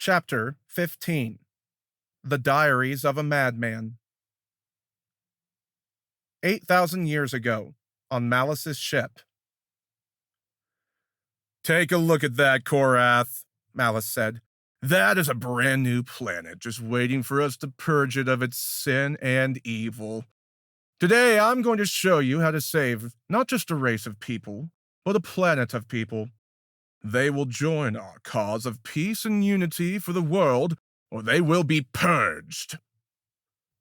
Chapter 15. The Diaries of a Madman. 8,000 years ago, on Malice's ship. "Take a look at that, Korath," Malice said. "That is a brand new planet, just waiting for us to purge it of its sin and evil. Today, I'm going to show you how to save not just a race of people, but a planet of people. They will join our cause of peace and unity for the world, or they will be purged."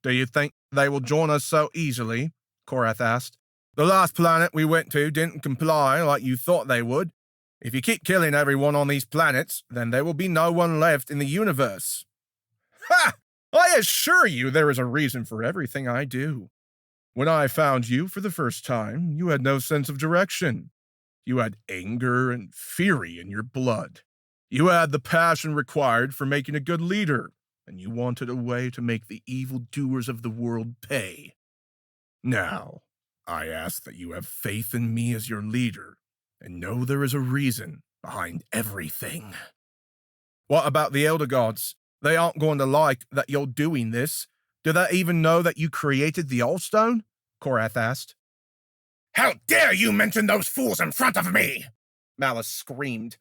"Do you think they will join us so easily?" Korath asked. "The last planet we went to didn't comply like you thought they would. If you keep killing everyone on these planets, then there will be no one left in the universe." "Ha! I assure you there is a reason for everything I do. When I found you for the first time, you had no sense of direction. You had anger and fury in your blood. You had the passion required for making a good leader, and you wanted a way to make the evildoers of the world pay. Now, I ask that you have faith in me as your leader, and know there is a reason behind everything." "What about the Elder Gods? They aren't going to like that you're doing this. Do they even know that you created the Allstone?" Korath asked. "How dare you mention those fools in front of me!" Malice screamed.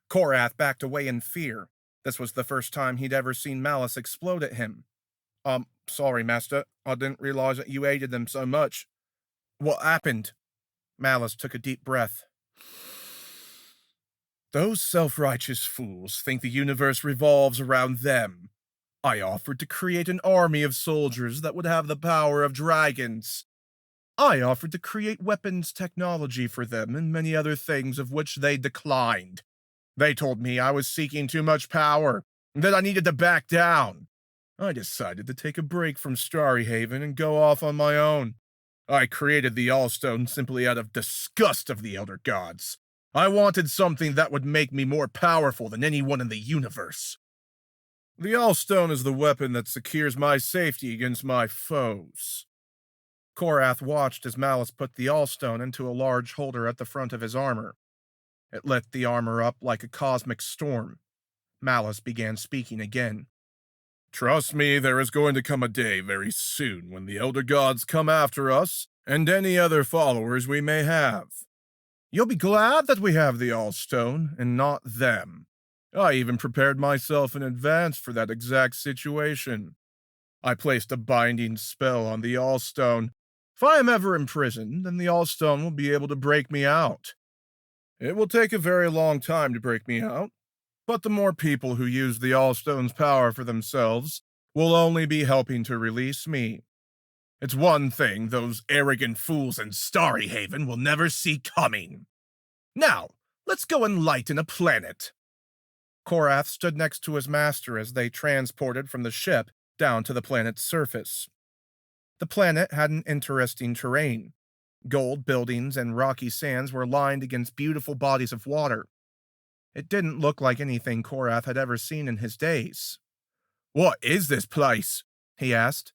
Korath backed away in fear. This was the first time he'd ever seen Malice explode at him. Sorry, Master. I didn't realize that you hated them so much. What happened?" Malice took a deep breath. "Those self-righteous fools think the universe revolves around them. I offered to create an army of soldiers that would have the power of dragons. I offered to create weapons technology for them and many other things of which they declined. They told me I was seeking too much power, and that I needed to back down. I decided to take a break from Starry Haven and go off on my own. I created the Allstone simply out of disgust of the Elder Gods. I wanted something that would make me more powerful than anyone in the universe. The Allstone is the weapon that secures my safety against my foes." Korath watched as Malice put the Allstone into a large holder at the front of his armor. It lit the armor up like a cosmic storm. Malice began speaking again. "Trust me, there is going to come a day very soon when the Elder Gods come after us and any other followers we may have. You'll be glad that we have the Allstone and not them. I even prepared myself in advance for that exact situation. I placed a binding spell on the Allstone. If I am ever imprisoned, then the Allstone will be able to break me out. It will take a very long time to break me out, but the more people who use the Allstone's power for themselves will only be helping to release me. It's one thing those arrogant fools in Starry Haven will never see coming. Now, let's go and lighten a planet." Korath stood next to his master as they transported from the ship down to the planet's surface. The planet had an interesting terrain. Gold buildings and rocky sands were lined against beautiful bodies of water. It didn't look like anything Korath had ever seen in his days. "What is this place?" he asked.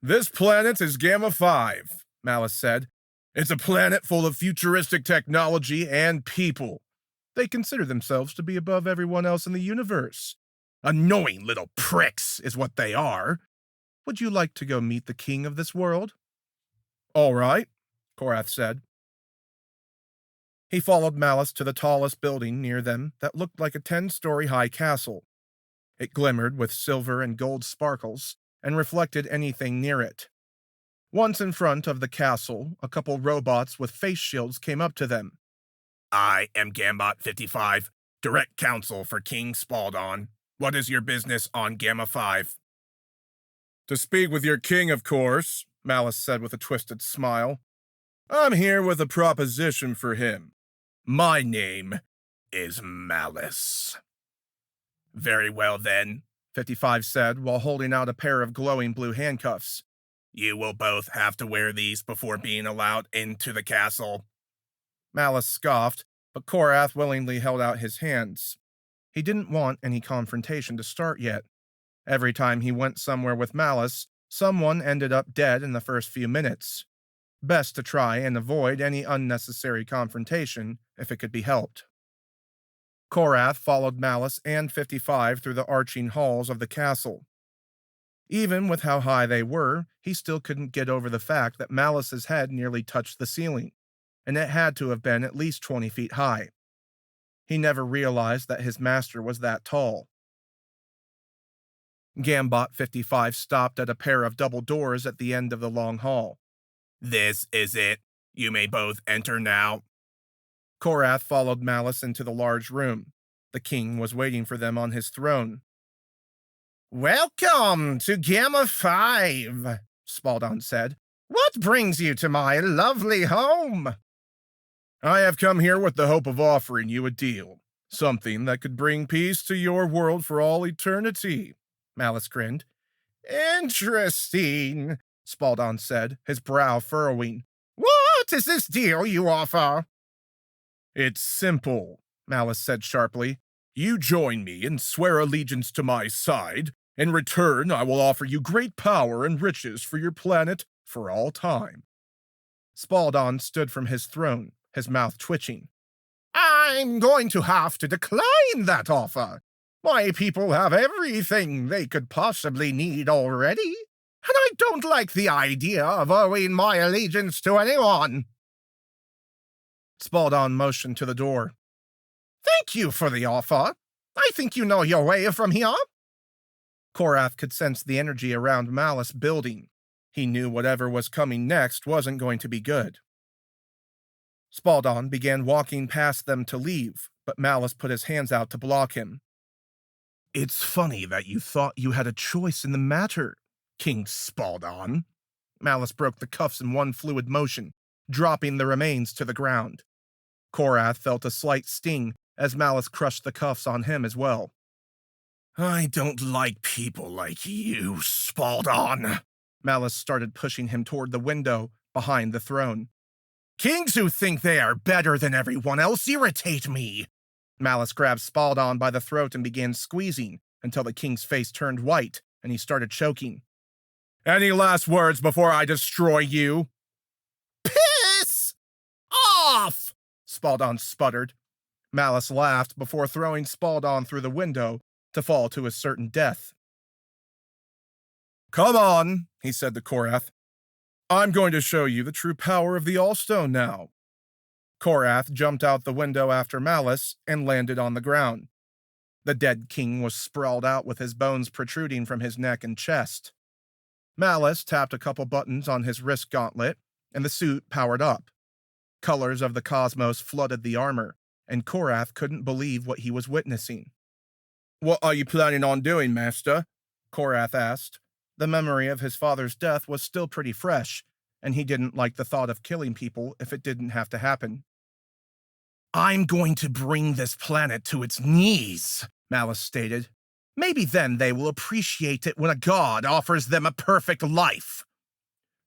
"This planet is Gamma 5, Malice said. "It's a planet full of futuristic technology and people. They consider themselves to be above everyone else in the universe. Annoying little pricks is what they are. Would you like to go meet the king of this world?" "All right," Korath said. He followed Malice to the tallest building near them that looked like a 10-story high castle. It glimmered with silver and gold sparkles and reflected anything near it. Once in front of the castle, a couple robots with face shields came up to them. "I am Gambot 55, direct counsel for King Spaldon. What is your business on Gamma 5? "To speak with your king, of course," Malice said with a twisted smile. "I'm here with a proposition for him. My name is Malice." "Very well then," 55 said while holding out a pair of glowing blue handcuffs. "You will both have to wear these before being allowed into the castle." Malice scoffed, but Korath willingly held out his hands. He didn't want any confrontation to start yet. Every time he went somewhere with Malice, someone ended up dead in the first few minutes. Best to try and avoid any unnecessary confrontation if it could be helped. Korath followed Malice and 55 through the arching halls of the castle. Even with how high they were, he still couldn't get over the fact that Malice's head nearly touched the ceiling, and it had to have been at least 20 feet high. He never realized that his master was that tall. Gambot 55 stopped at a pair of double doors at the end of the long hall. This is it. You may both enter now. Korath followed Malice into the large room. The king was waiting for them on his throne. "Welcome to Gamma 5, Spaldon said. "What brings you to my lovely home?" "I have come here with the hope of offering you a deal. Something that could bring peace to your world for all eternity," Malice grinned. "Interesting," Spaldon said, his brow furrowing. "What is this deal you offer?" "It's simple," Malice said sharply. "You join me and swear allegiance to my side. In return, I will offer you great power and riches for your planet for all time." Spaldon stood from his throne, his mouth twitching. "I'm going to have to decline that offer. My people have everything they could possibly need already, and I don't like the idea of owing my allegiance to anyone." Spaldon motioned to the door. "Thank you for the offer. I think you know your way from here." Korath could sense the energy around Malice building. He knew whatever was coming next wasn't going to be good. Spaldon began walking past them to leave, but Malice put his hands out to block him. "It's funny that you thought you had a choice in the matter, King Spaldon." Malice broke the cuffs in one fluid motion, dropping the remains to the ground. Korath felt a slight sting as Malice crushed the cuffs on him as well. "I don't like people like you, Spaldon." Malice started pushing him toward the window behind the throne. "Kings who think they are better than everyone else irritate me." Malice grabbed Spaldon by the throat and began squeezing until the king's face turned white and he started choking. "Any last words before I destroy you?" "Piss off!" Spaldon sputtered. Malice laughed before throwing Spaldon through the window to fall to his certain death. "Come on," he said to Korath. "I'm going to show you the true power of the Allstone now." Korath jumped out the window after Malice and landed on the ground. The dead king was sprawled out with his bones protruding from his neck and chest. Malice tapped a couple buttons on his wrist gauntlet, and the suit powered up. Colors of the cosmos flooded the armor, and Korath couldn't believe what he was witnessing. "What are you planning on doing, Master?" Korath asked. The memory of his father's death was still pretty fresh, and he didn't like the thought of killing people if it didn't have to happen. "I'm going to bring this planet to its knees," Malice stated. "Maybe then they will appreciate it when a god offers them a perfect life."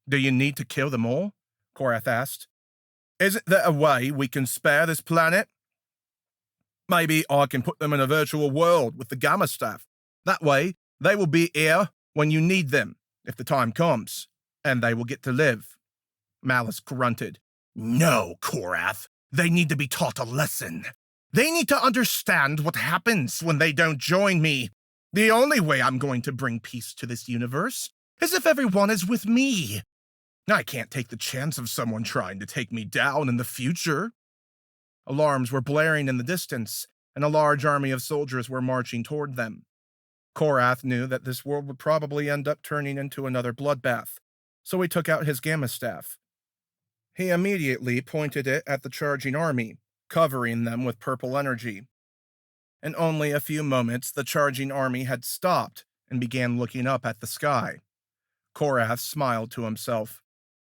"Do you need to kill them all?" Korath asked. "Isn't there a way we can spare this planet? Maybe I can put them in a virtual world with the Gamma Staff. That way, they will be here when you need them, if the time comes, and they will get to live." Malice grunted. "No, Korath. They need to be taught a lesson. They need to understand what happens when they don't join me. The only way I'm going to bring peace to this universe is if everyone is with me. I can't take the chance of someone trying to take me down in the future." Alarms were blaring in the distance, and a large army of soldiers were marching toward them. Korath knew that this world would probably end up turning into another bloodbath, so he took out his Gamma Staff. He immediately pointed it at the charging army, covering them with purple energy. In only a few moments, the charging army had stopped and began looking up at the sky. Korath smiled to himself.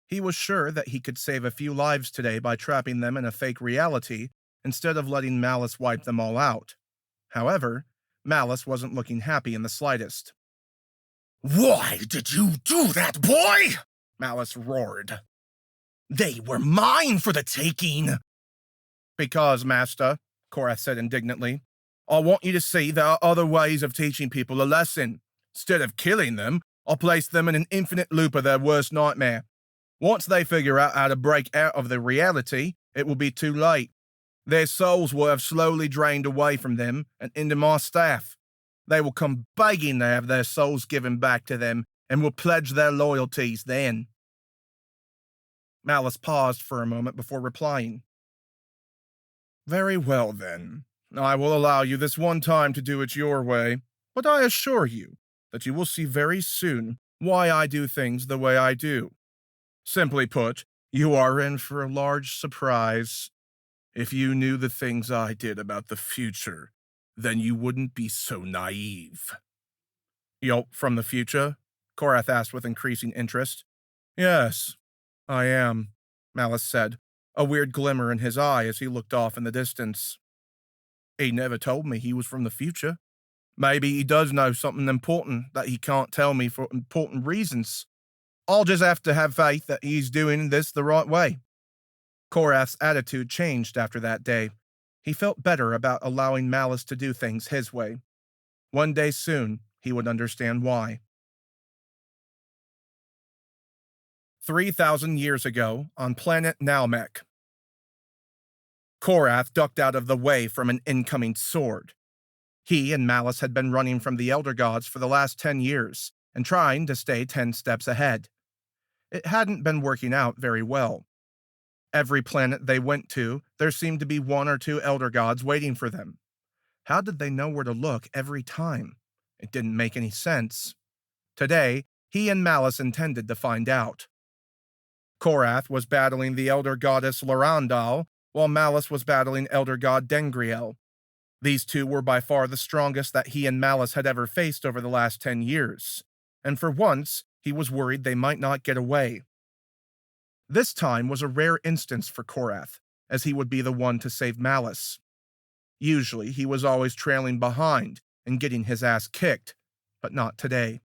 He was sure that he could save a few lives today by trapping them in a fake reality instead of letting Malice wipe them all out. However, Malice wasn't looking happy in the slightest. "Why did you do that, boy?" Malice roared. "They were mine for the taking." "Because, Master," Korath said indignantly, "I want you to see there are other ways of teaching people a lesson. Instead of killing them, I'll place them in an infinite loop of their worst nightmare. Once they figure out how to break out of the reality, it will be too late. Their souls will have slowly drained away from them and into my staff. They will come begging to have their souls given back to them and will pledge their loyalties then. Malice paused for a moment before replying. Very well, then. I will allow you this one time to do it your way, but I assure you that you will see very soon why I do things the way I do. Simply put, you are in for a large surprise. If you knew the things I did about the future, then you wouldn't be so naive. You're from the future? Korath asked with increasing interest. Yes, I am, Malice said, a weird glimmer in his eye as he looked off in the distance. He never told me he was from the future. Maybe he does know something important that he can't tell me for important reasons. I'll just have to have faith that he's doing this the right way. Korath's attitude changed after that day. He felt better about allowing Malice to do things his way. One day soon, he would understand why. 3,000 years ago, on planet Nalmec. Korath ducked out of the way from an incoming sword. He and Malice had been running from the Elder Gods for the last 10 years and trying to stay 10 steps ahead. It hadn't been working out very well. Every planet they went to, there seemed to be one or two Elder Gods waiting for them. How did they know where to look every time? It didn't make any sense. Today, he and Malice intended to find out. Korath was battling the Elder Goddess Lorandal, while Malice was battling Elder God Dengriel. These two were by far the strongest that he and Malice had ever faced over the last 10 years, and for once, he was worried they might not get away. This time was a rare instance for Korath, as he would be the one to save Malice. Usually, he was always trailing behind and getting his ass kicked, but not today.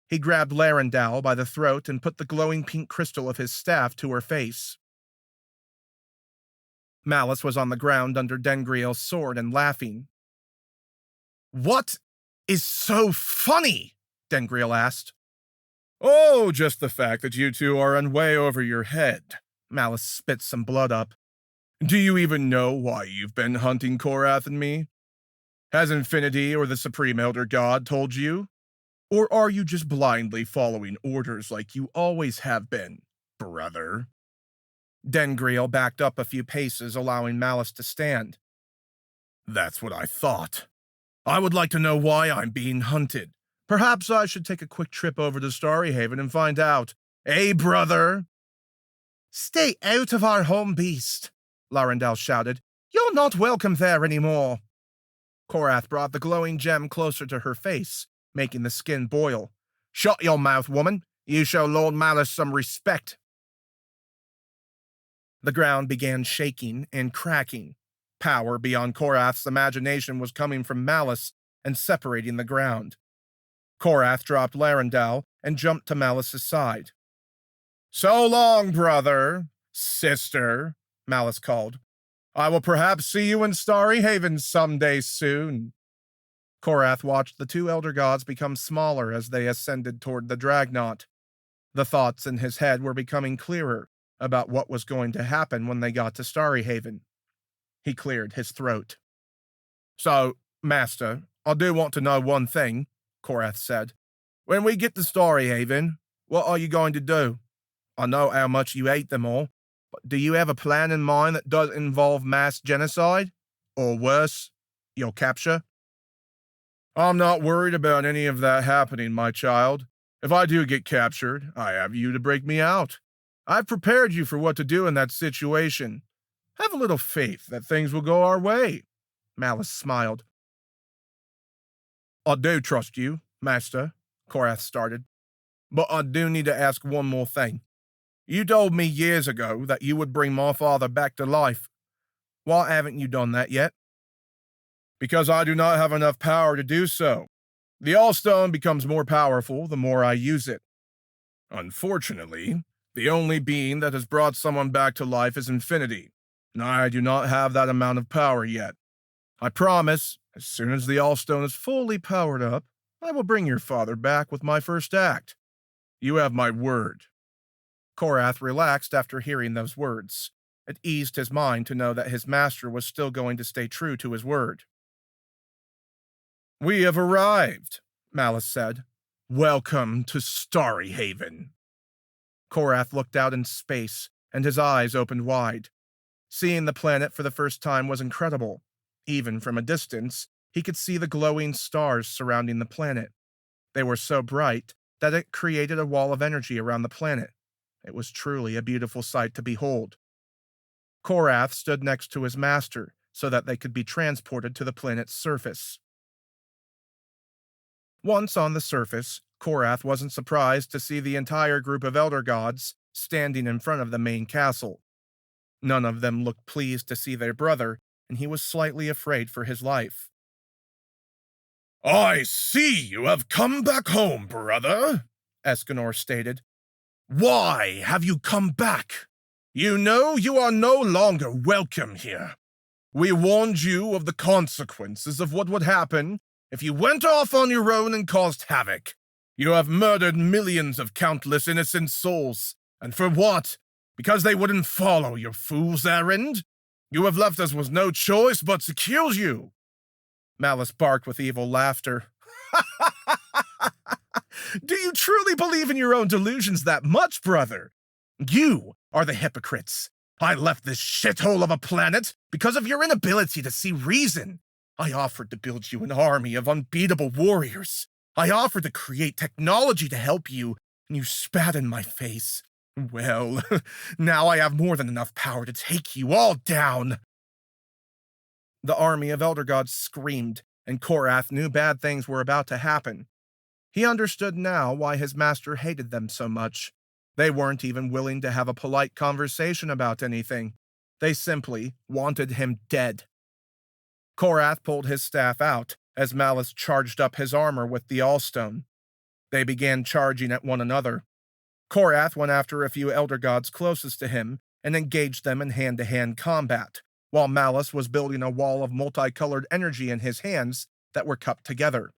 He grabbed Larendal by the throat and put the glowing pink crystal of his staff to her face. Malice was on the ground under Dengriel's sword and laughing. What is so funny? Dengriel asked. Oh, just the fact that you two are in way over your head. Malice spit some blood up. Do you even know why you've been hunting Korath and me? Has Infinity or the Supreme Elder God told you? Or are you just blindly following orders like you always have been, brother? Dengriel backed up a few paces, allowing Malice to stand. That's what I thought. I would like to know why I'm being hunted. Perhaps I should take a quick trip over to Starry Haven and find out. Hey, brother! Stay out of our home, beast, Larendal shouted. You're not welcome there anymore. Korath brought the glowing gem closer to her face, making the skin boil. Shut your mouth, woman. You show Lord Malice some respect. The ground began shaking and cracking. Power beyond Korath's imagination was coming from Malice and separating the ground. Korath dropped Larendal and jumped to Malice's side. So long, brother, sister, Malice called. I will perhaps see you in Starry Haven someday soon. Korath watched the two Elder Gods become smaller as they ascended toward the Dragnaught. The thoughts in his head were becoming clearer about what was going to happen when they got to Starry Haven. He cleared his throat. So, Master, I do want to know one thing, Korath said. When we get to Starry Haven, what are you going to do? I know how much you hate them all, but do you have a plan in mind that doesn't involve mass genocide? Or worse, your capture? I'm not worried about any of that happening, my child. If I do get captured, I have you to break me out. I've prepared you for what to do in that situation. Have a little faith that things will go our way. Malice smiled. I do trust you, Master, Korath started. But I do need to ask one more thing. You told me years ago that you would bring my father back to life. Why haven't you done that yet? Because I do not have enough power to do so. The Allstone becomes more powerful the more I use it. Unfortunately, the only being that has brought someone back to life is Infinity, and I do not have that amount of power yet. I promise, as soon as the Allstone is fully powered up, I will bring your father back with my first act. You have my word. Korath relaxed after hearing those words. It eased his mind to know that his master was still going to stay true to his word. "We have arrived," Malice said. "Welcome to Starry Haven." Korath looked out in space, and his eyes opened wide. Seeing the planet for the first time was incredible. Even from a distance, he could see the glowing stars surrounding the planet. They were so bright that it created a wall of energy around the planet. It was truly a beautiful sight to behold. Korath stood next to his master so that they could be transported to the planet's surface. Once on the surface, Korath wasn't surprised to see the entire group of Elder Gods standing in front of the main castle. None of them looked pleased to see their brother, and he was slightly afraid for his life. "I see you have come back home, brother," Escanor stated. "Why have you come back? You know you are no longer welcome here. We warned you of the consequences of what would happen if you went off on your own and caused havoc. You have murdered millions of countless innocent souls. And for what? Because they wouldn't follow your fool's errand? You have left us with no choice but to kill you." Malice barked with evil laughter. "Do you truly believe in your own delusions that much, brother? You are the hypocrites. I left this shithole of a planet because of your inability to see reason. I offered to build you an army of unbeatable warriors. I offered to create technology to help you, and you spat in my face. Well, now I have more than enough power to take you all down." The army of Elder Gods screamed, and Korath knew bad things were about to happen. He understood now why his master hated them so much. They weren't even willing to have a polite conversation about anything. They simply wanted him dead. Korath pulled his staff out as Malice charged up his armor with the Allstone. They began charging at one another. Korath went after a few Elder Gods closest to him and engaged them in hand-to-hand combat, while Malice was building a wall of multicolored energy in his hands that were cupped together.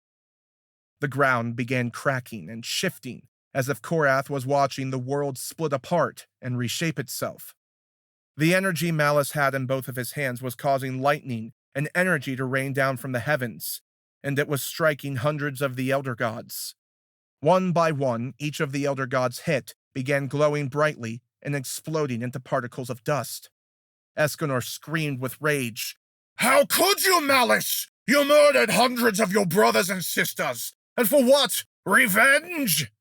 The ground began cracking and shifting, as if Korath was watching the world split apart and reshape itself. The energy Malice had in both of his hands was causing lightning and energy to rain down from the heavens, and it was striking hundreds of the Elder Gods. One by one, each of the Elder Gods hit began glowing brightly and exploding into particles of dust. Escanor screamed with rage. "How could you, Malice? You murdered hundreds of your brothers and sisters. And for what? Revenge?"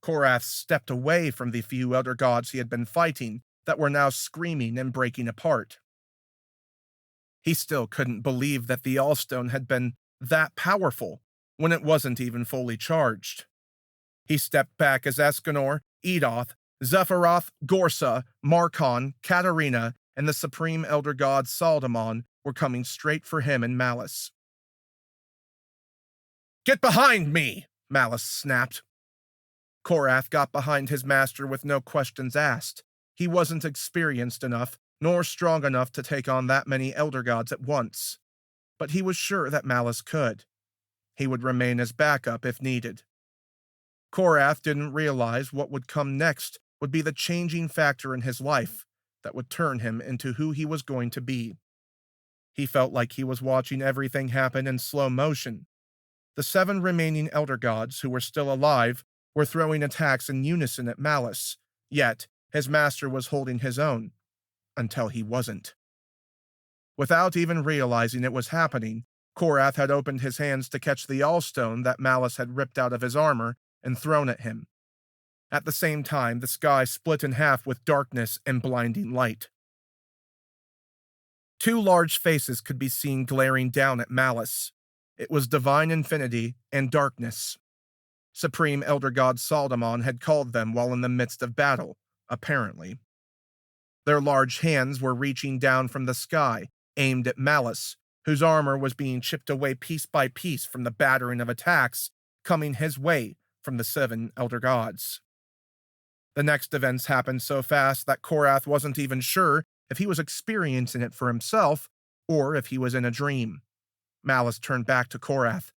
Korath stepped away from the few Elder Gods he had been fighting that were now screaming and breaking apart. He still couldn't believe that the Allstone had been that powerful when it wasn't even fully charged. He stepped back as Escanor, Edoth, Zephyroth, Gorsa, Markon, Katarina, and the Supreme Elder God Saldamon were coming straight for him and Malice. "Get behind me!" Malice snapped. Korath got behind his master with no questions asked. He wasn't experienced enough, nor strong enough to take on that many Elder Gods at once. But he was sure that Malice could. He would remain as backup if needed. Korath didn't realize what would come next would be the changing factor in his life that would turn him into who he was going to be. He felt like he was watching everything happen in slow motion. The 7 remaining Elder Gods who were still alive were throwing attacks in unison at Malice, yet his master was holding his own, until he wasn't. Without even realizing it was happening, Korath had opened his hands to catch the Allstone that Malice had ripped out of his armor and thrown at him. At the same time, the sky split in half with darkness and blinding light. 2 large faces could be seen glaring down at Malice. It was Divine Infinity and Darkness. Supreme Elder God Saldamon had called them while in the midst of battle, apparently. Their large hands were reaching down from the sky, aimed at Malice, whose armor was being chipped away piece by piece from the battering of attacks coming his way from the 7 Elder Gods. The next events happened so fast that Korath wasn't even sure if he was experiencing it for himself or if he was in a dream. Malice turned back to Korath.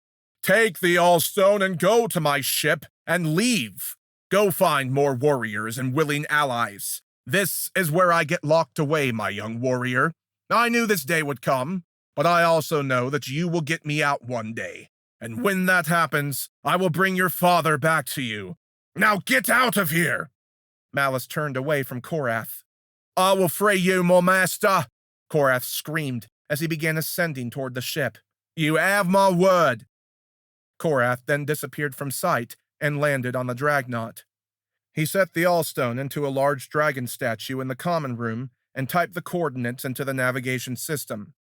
"Take the Allstone and go to my ship and leave. Go find more warriors and willing allies. This is where I get locked away, my young warrior. I knew this day would come, but I also know that you will get me out one day. And when that happens, I will bring your father back to you. Now get out of here! Malice turned away from Korath. I will free you, my master, Korath screamed as he began ascending toward the ship. You have my word. Korath then disappeared from sight and landed on the Dreadnought. He set the Allstone into a large dragon statue in the common room and typed the coordinates into the navigation system.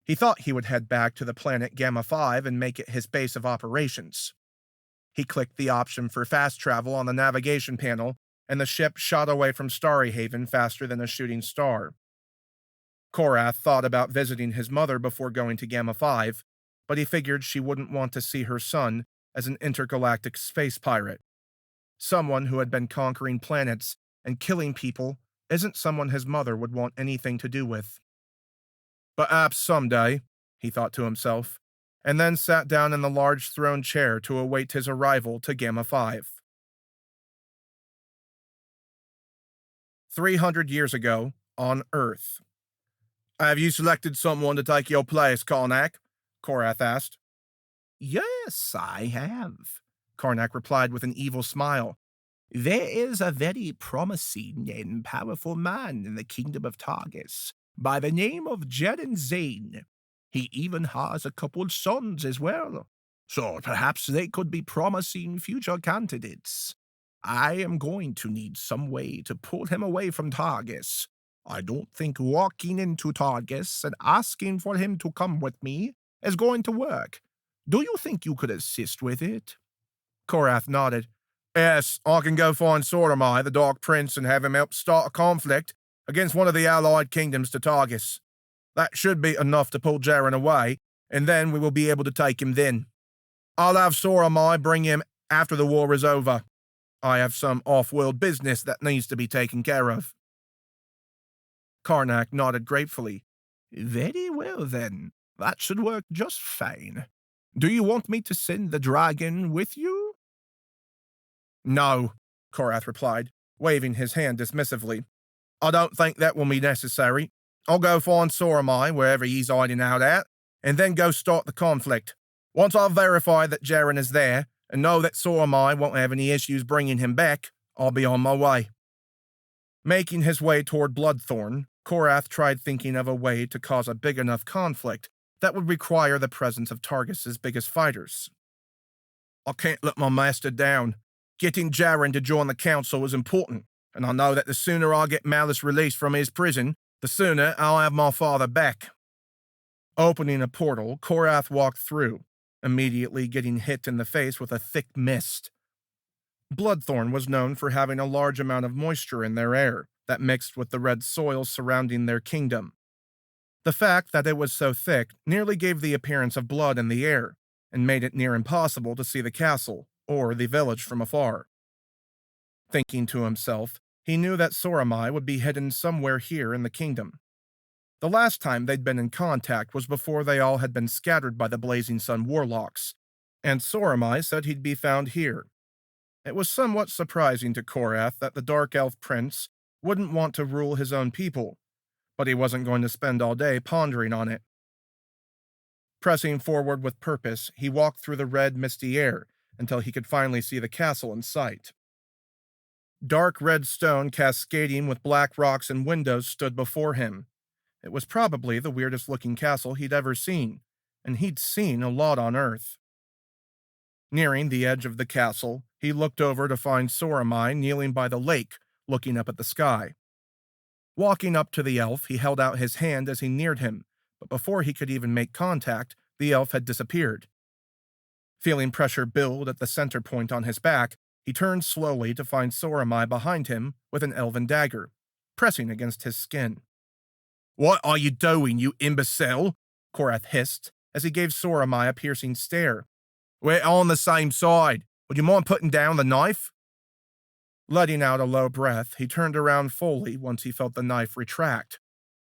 He thought he would head back to the planet Gamma 5 and make it his base of operations. He clicked the option for fast travel on the navigation panel, and the ship shot away from Starry Haven faster than a shooting star. Korath thought about visiting his mother before going to Gamma 5, but he figured she wouldn't want to see her son as an intergalactic space pirate. Someone who had been conquering planets and killing people isn't someone his mother would want anything to do with. Perhaps someday, he thought to himself, and then sat down in the large throne chair to await his arrival to Gamma 5. 300 years ago, on Earth. Have you selected someone to take your place, Karnak? Korath asked. Yes, I have, Karnak replied with an evil smile. There is a very promising and powerful man in the kingdom of Targus by the name of Jaren Zane. He even has a couple sons as well, so perhaps they could be promising future candidates. I am going to need some way to pull him away from Targus. I don't think walking into Targus and asking for him to come with me is going to work. Do you think you could assist with it? Korath nodded. Yes, I can go find Soramai, the Dark Prince, and have him help start a conflict against one of the allied kingdoms to Targus. That should be enough to pull Jaren away, and then we will be able to take him then. I'll have Soramai bring him after the war is over. I have some off-world business that needs to be taken care of. Karnak nodded gratefully. Very well, then. That should work just fine. Do you want me to send the dragon with you? No, Korath replied, waving his hand dismissively. I don't think that will be necessary. I'll go find Soramai wherever he's hiding out at, and then go start the conflict. Once I've verified that Jaren is there, and know that Soramai won't have any issues bringing him back, I'll be on my way. Making his way toward Bloodthorn, Korath tried thinking of a way to cause a big enough conflict that would require the presence of Targus's biggest fighters. I can't let my master down. Getting Jaren to join the council is important, and I know that the sooner I get Malice released from his prison, the sooner I'll have my father back. Opening a portal, Korath walked through, immediately getting hit in the face with a thick mist. Bloodthorn was known for having a large amount of moisture in their air that mixed with the red soil surrounding their kingdom. The fact that it was so thick nearly gave the appearance of blood in the air and made it near impossible to see the castle or the village from afar. Thinking to himself, he knew that Soramai would be hidden somewhere here in the kingdom. The last time they'd been in contact was before they all had been scattered by the Blazing Sun warlocks, and Soramai said he'd be found here. It was somewhat surprising to Korath that the Dark Elf Prince wouldn't want to rule his own people, but he wasn't going to spend all day pondering on it. Pressing forward with purpose, he walked through the red, misty air until he could finally see the castle in sight. Dark red stone cascading with black rocks and windows stood before him. It was probably the weirdest-looking castle he'd ever seen, and he'd seen a lot on Earth. Nearing the edge of the castle, he looked over to find Soramai kneeling by the lake, looking up at the sky. Walking up to the elf, he held out his hand as he neared him, but before he could even make contact, the elf had disappeared. Feeling pressure build at the center point on his back, he turned slowly to find Soramai behind him with an elven dagger, pressing against his skin. "What are you doing, you imbecile?" Korath hissed as he gave Soramai a piercing stare. "We're on the same side. Would you mind putting down the knife?" Letting out a low breath, he turned around fully once he felt the knife retract.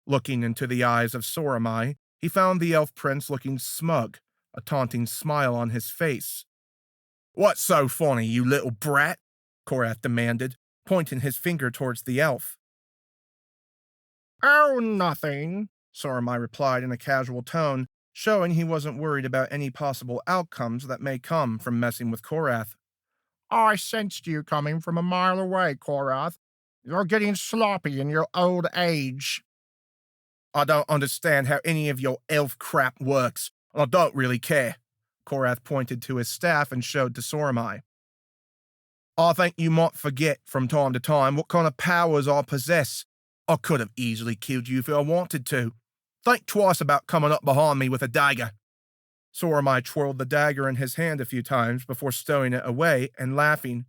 Looking into the eyes of Soramai, he found the elf prince looking smug, a taunting smile on his face. "What's so funny, you little brat?" Korath demanded, pointing his finger towards the elf. Oh, nothing, Soramai replied in a casual tone, showing he wasn't worried about any possible outcomes that may come from messing with Korath. I sensed you coming from a mile away, Korath. You're getting sloppy in your old age. I don't understand how any of your elf crap works, and I don't really care. Korath pointed to his staff and showed to Soramai. I think you might forget from time to time what kind of powers I possess. I could have easily killed you if I wanted to. Think twice about coming up behind me with a dagger. Soramai twirled the dagger in his hand a few times before stowing it away and laughing.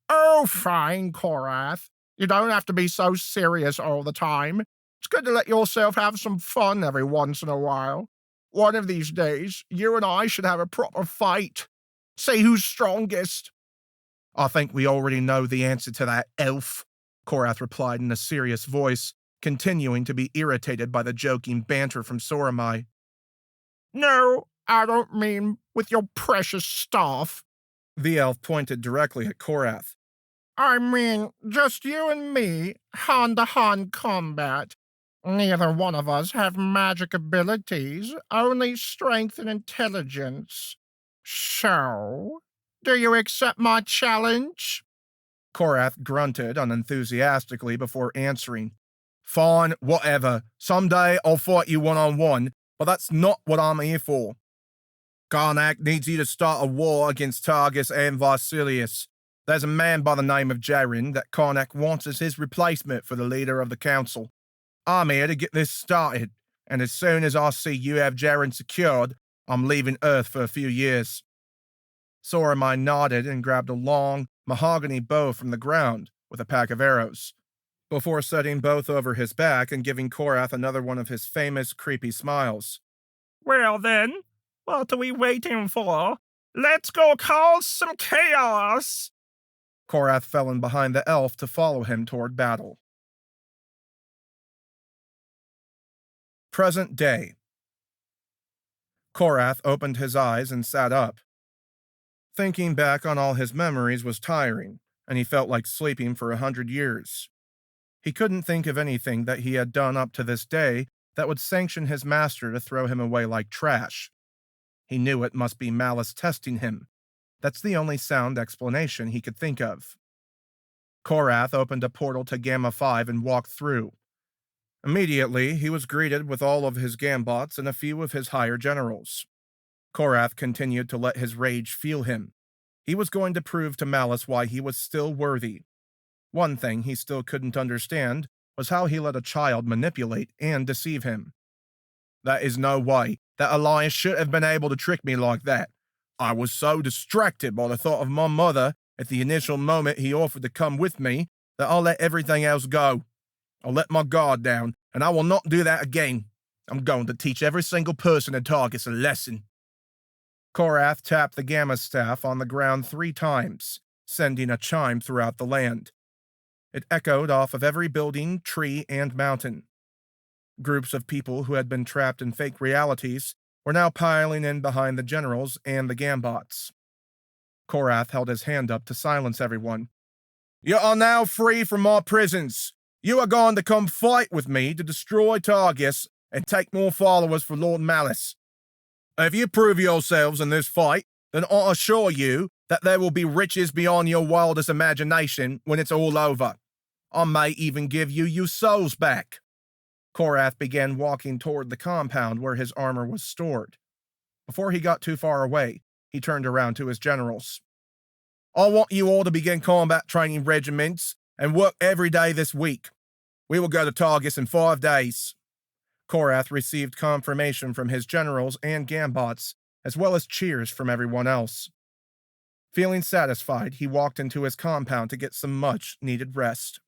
Oh, fine, Korath. You don't have to be so serious all the time. It's good to let yourself have some fun every once in a while. One of these days, you and I should have a proper fight. See who's strongest. I think we already know the answer to that, elf, Korath replied in a serious voice, continuing to be irritated by the joking banter from Soramai. No, I don't mean with your precious staff. The elf pointed directly at Korath. I mean, just you and me, hand-to-hand combat. Neither one of us have magic abilities, only strength and intelligence. So, do you accept my challenge? Korath grunted unenthusiastically before answering. Fine, whatever. Someday I'll fight you one-on-one, but that's not what I'm here for. Karnak needs you to start a war against Targus and Vasilius. There's a man by the name of Jaren that Karnak wants as his replacement for the leader of the council. I'm here to get this started, and as soon as I see you have Jaren secured, I'm leaving Earth for a few years. Soramai nodded and grabbed a long, mahogany bow from the ground with a pack of arrows, before setting both over his back and giving Korath another one of his famous creepy smiles. Well then, what are we waiting for? Let's go cause some chaos! Korath fell in behind the elf to follow him toward battle. Present day. Korath opened his eyes and sat up. Thinking back on all his memories was tiring, and he felt like sleeping for 100 years. He couldn't think of anything that he had done up to this day that would sanction his master to throw him away like trash. He knew it must be Malice testing him. That's the only sound explanation he could think of. Korath opened a portal to Gamma 5 and walked through. Immediately, he was greeted with all of his Gambots and a few of his higher generals. Korath continued to let his rage fuel him. He was going to prove to Malice why he was still worthy. One thing he still couldn't understand was how he let a child manipulate and deceive him. That is no way that Elias should have been able to trick me like that. I was so distracted by the thought of my mother at the initial moment he offered to come with me that I let everything else go. I let my guard down, and I will not do that again. I'm going to teach every single person in Targus a lesson. Korath tapped the Gamma staff on the ground 3 times, sending a chime throughout the land. It echoed off of every building, tree, and mountain. Groups of people who had been trapped in fake realities were now piling in behind the generals and the Gambots. Korath held his hand up to silence everyone. You are now free from my prisons. You are going to come fight with me to destroy Targus and take more followers for Lord Malice. If you prove yourselves in this fight, then I assure you that there will be riches beyond your wildest imagination when it's all over. I may even give you your souls back. Korath began walking toward the compound where his armor was stored. Before he got too far away, he turned around to his generals. I want you all to begin combat training regiments and work every day this week. We will go to Targus in 5 days. Korath received confirmation from his generals and Gambots, as well as cheers from everyone else. Feeling satisfied, he walked into his compound to get some much-needed rest.